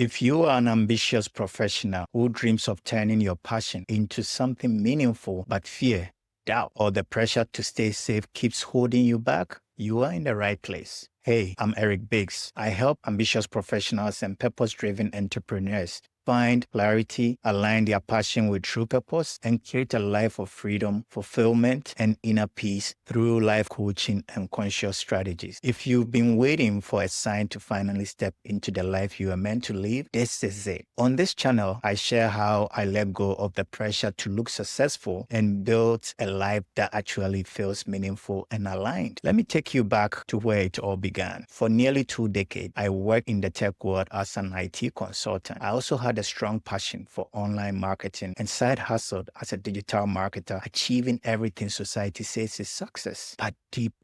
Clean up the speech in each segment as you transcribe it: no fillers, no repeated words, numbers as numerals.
If you are an ambitious professional who dreams of turning your passion into something meaningful, but fear, doubt, or the pressure to stay safe keeps holding you back, you are in the right place. Hey, I'm Eric Baykes. I help ambitious professionals and purpose-driven entrepreneurs find clarity, align their passion with true purpose, and create a life of freedom, fulfillment, and inner peace through life coaching and conscious strategies. If you've been waiting for a sign to finally step into the life you are meant to live, this is it. On this channel, I share how I let go of the pressure to look successful and build a life that actually feels meaningful and aligned. Let me take you back to where it all began. For nearly 2 decades, I worked in the tech world as an IT consultant. I also had a strong passion for online marketing and side hustled as a digital marketer, achieving everything society says is success. But deep,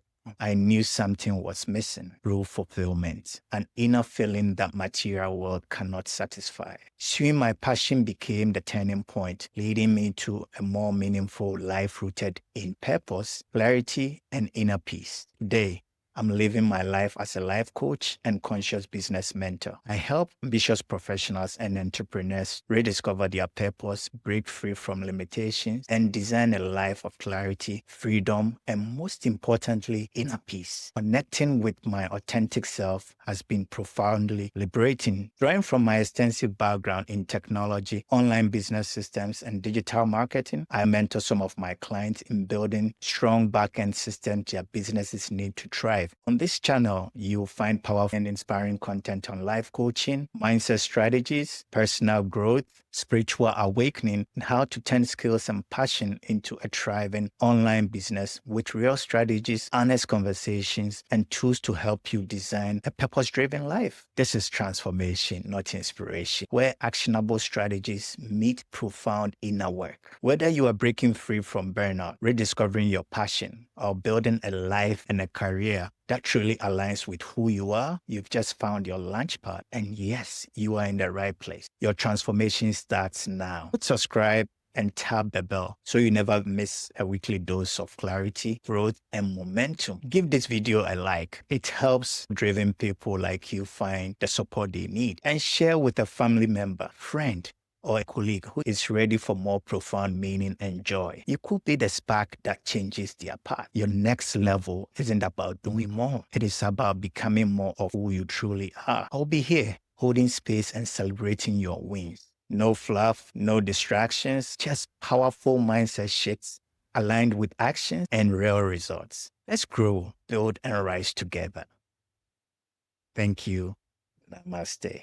I knew something was missing: true fulfillment, an inner feeling that material world cannot satisfy. Soon my passion became the turning point, leading me to a more meaningful life rooted in purpose, clarity, and inner peace. Today, I'm living my life as a life coach and conscious business mentor. I help ambitious professionals and entrepreneurs rediscover their purpose, break free from limitations, and design a life of clarity, freedom, and most importantly, inner peace. Connecting with my authentic self has been profoundly liberating. Drawing from my extensive background in technology, online business systems, and digital marketing, I mentor some of my clients in building strong back-end systems their businesses need to thrive. On this channel, you'll find powerful and inspiring content on life coaching, mindset strategies, personal growth, spiritual awakening, and how to turn skills and passion into a thriving online business with real strategies, honest conversations, and tools to help you design a purpose-driven life. This is transformation, not inspiration, where actionable strategies meet profound inner work. Whether you are breaking free from burnout, rediscovering your passion, or building a life and a career that truly aligns with who you are, you've just found your launchpad. And yes, you are in the right place. Your transformation starts now. Subscribe and tap the bell so you never miss a weekly dose of clarity, growth, and momentum. Give this video a like. It helps driven people like you find the support they need. And share with a family member, friend, or a colleague who is ready for more profound meaning and joy. You could be the spark that changes their path. Your next level isn't about doing more. It is about becoming more of who you truly are. I'll be here holding space and celebrating your wins. No fluff, no distractions, just powerful mindset shifts aligned with actions and real results. Let's grow, build, and rise together. Thank you. Namaste.